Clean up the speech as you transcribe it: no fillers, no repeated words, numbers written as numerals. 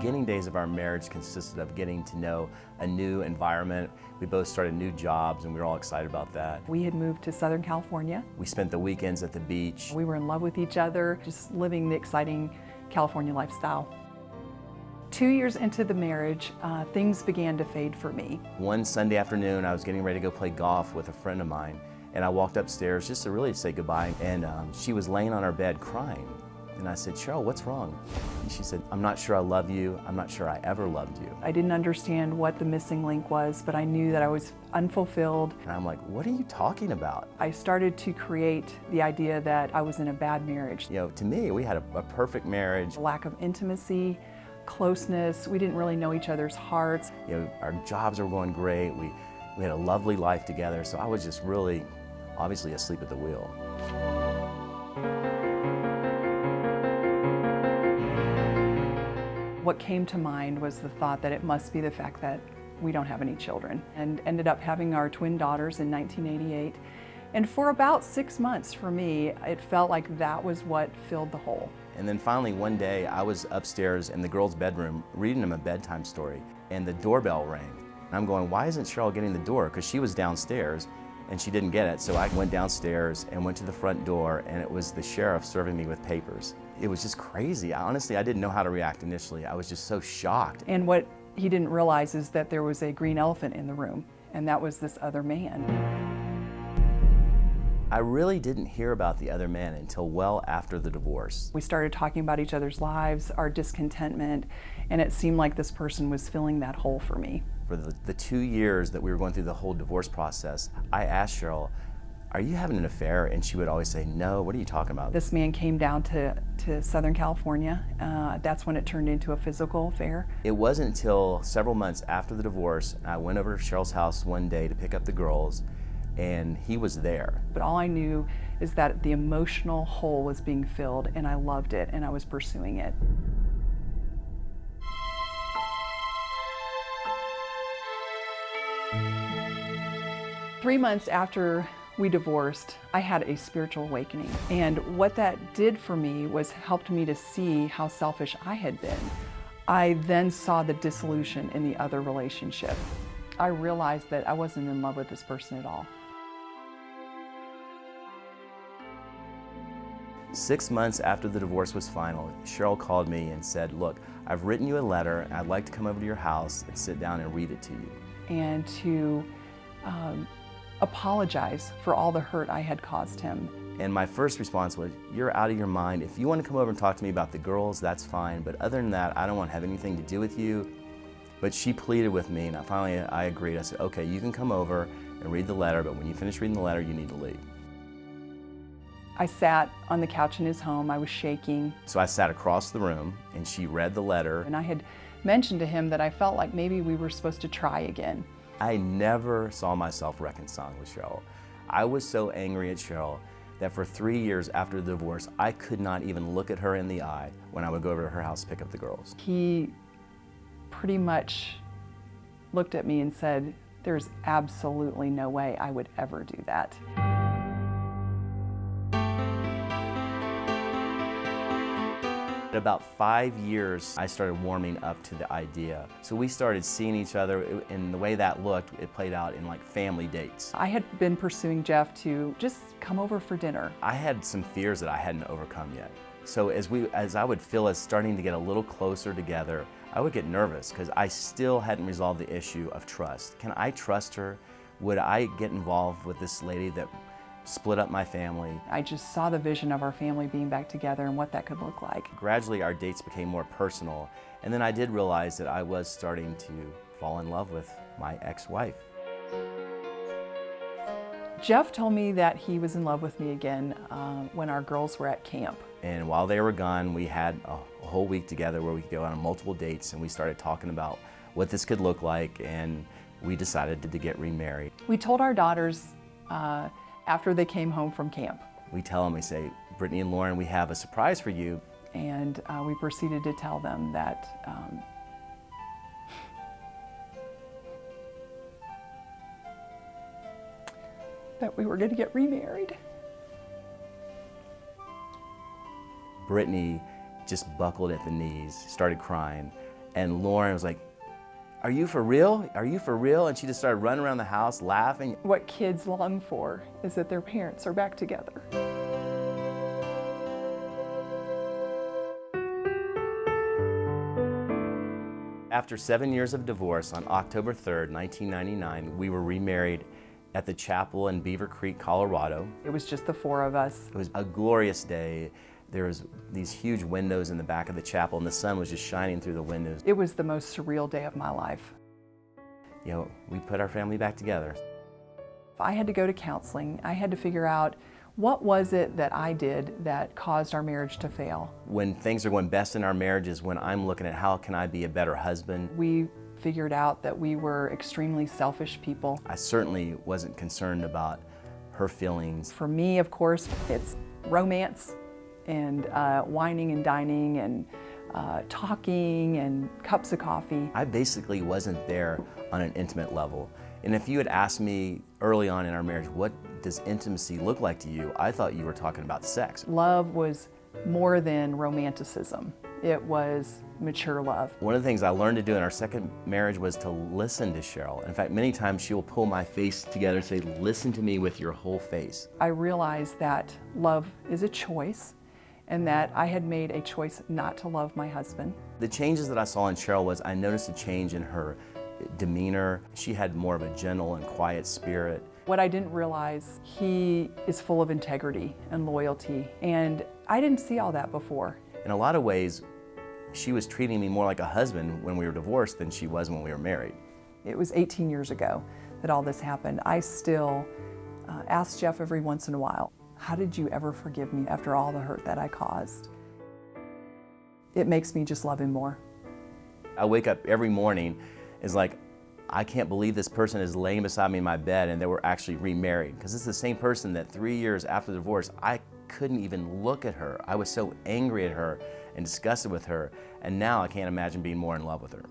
beginning days of our marriage consisted of getting to know a new environment. We both started new jobs and we were all excited about that. We had moved to Southern California. We spent the weekends at the beach. We were in love with each other, just living the exciting California lifestyle. 2 years into the marriage, things began to fade for me. One Sunday afternoon, I was getting ready to go play golf with a friend of mine, and I walked upstairs just to really say goodbye, and she was laying on her bed crying. And I said, "Cheryl, what's wrong?" And she said, "I'm not sure I love you. I'm not sure I ever loved you." I didn't understand what the missing link was, but I knew that I was unfulfilled. And I'm like, "What are you talking about?" I started to create the idea that I was in a bad marriage. You know, to me, we had a perfect marriage. A lack of intimacy, closeness. We didn't really know each other's hearts. You know, our jobs were going great. We had a lovely life together. So I was just really, obviously, asleep at the wheel. What came to mind was the thought that it must be the fact that we don't have any children, and ended up having our twin daughters in 1988. And for about 6 months for me, it felt like that was what filled the hole. And then finally one day I was upstairs in the girls' bedroom reading them a bedtime story, and the doorbell rang. And I'm going, why isn't Cheryl getting the door? Because she was downstairs and she didn't get it. So I went downstairs and went to the front door, and it was the sheriff serving me with papers. It was just crazy. Honestly, I didn't know how to react initially. I was just so shocked. And what he didn't realize is that there was a green elephant in the room, and that was this other man. I really didn't hear about the other man until well after the divorce. We started talking about each other's lives, our discontentment, and it seemed like this person was filling that hole for me. For the 2 years that we were going through the whole divorce process, I asked Cheryl, "Are you having an affair?" And she would always say, "No, what are you talking about?" This man came down to Southern California. That's when it turned into a physical affair. It wasn't until several months after the divorce, I went over to Cheryl's house one day to pick up the girls, and he was there. But all I knew is that the emotional hole was being filled, and I loved it, and I was pursuing it. Three months after we divorced, I had a spiritual awakening. And what that did for me was helped me to see how selfish I had been. I then saw the dissolution in the other relationship. I realized that I wasn't in love with this person at all. 6 months after the divorce was final, Cheryl called me and said, "Look, I've written you a letter, and I'd like to come over to your house and sit down and read it to you." And to apologize for all the hurt I had caused him. And my first response was, "You're out of your mind. If you want to come over and talk to me about the girls, that's fine. But other than that, I don't want to have anything to do with you." But she pleaded with me, and finally I agreed. I said, "Okay, you can come over and read the letter, but when you finish reading the letter, you need to leave." I sat on the couch in his home. I was shaking. So I sat across the room, and she read the letter. And I had mentioned to him that I felt like maybe we were supposed to try again. I never saw myself reconciling with Cheryl. I was so angry at Cheryl that for 3 years after the divorce, I could not even look at her in the eye when I would go over to her house to pick up the girls. He pretty much looked at me and said, "There's absolutely no way I would ever do that." At about 5 years, I started warming up to the idea. So we started seeing each other, and the way that looked, it played out in like family dates. I had been pursuing Jeff to just come over for dinner. I had some fears that I hadn't overcome yet. So as I would feel us starting to get a little closer together, I would get nervous because I still hadn't resolved the issue of trust. Can I trust her? Would I get involved with this lady that split up my family? I just saw the vision of our family being back together and what that could look like. Gradually, our dates became more personal, and then I did realize that I was starting to fall in love with my ex-wife. Jeff told me that he was in love with me again when our girls were at camp. And while they were gone, we had a whole week together where we could go on multiple dates, and we started talking about what this could look like, and we decided to get remarried. We told our daughters after they came home from camp. We tell them, we say, "Brittany and Lauren, we have a surprise for you." And we proceeded to tell them that that we were going to get remarried. Brittany just buckled at the knees, started crying, And Lauren was like, "Are you for real? Are you for real?" And she just started running around the house laughing. What kids long for is that their parents are back together. After 7 years of divorce, on October 3rd, 1999, we were remarried at the chapel in Beaver Creek, Colorado. It was just the four of us. It was a glorious day. There was these huge windows in the back of the chapel, and the sun was just shining through the windows. It was the most surreal day of my life. You know, we put our family back together. If I had to go to counseling, I had to figure out what was it that I did that caused our marriage to fail. When things are going best in our marriage is when I'm looking at how can I be a better husband. We figured out that we were extremely selfish people. I certainly wasn't concerned about her feelings. For me, of course, it's romance and wining and dining and talking and cups of coffee. I basically wasn't there on an intimate level. And if you had asked me early on in our marriage, what does intimacy look like to you? I thought you were talking about sex. Love was more than romanticism. It was mature love. One of the things I learned to do in our second marriage was to listen to Cheryl. In fact, many times she will pull my face together and say, "Listen to me with your whole face." I realized that love is a choice and that I had made a choice not to love my husband. The changes that I saw in Cheryl was I noticed a change in her demeanor. She had more of a gentle and quiet spirit. What I didn't realize, he is full of integrity and loyalty, and I didn't see all that before. In a lot of ways, she was treating me more like a husband when we were divorced than she was when we were married. It was 18 years ago that all this happened. I still ask Jeff every once in a while, "How did you ever forgive me after all the hurt that I caused?" It makes me just love him more. I wake up every morning, it's like, I can't believe this person is laying beside me in my bed and they were actually remarried. Because it's the same person that 3 years after the divorce, I couldn't even look at her. I was so angry at her and disgusted with her. And now I can't imagine being more in love with her.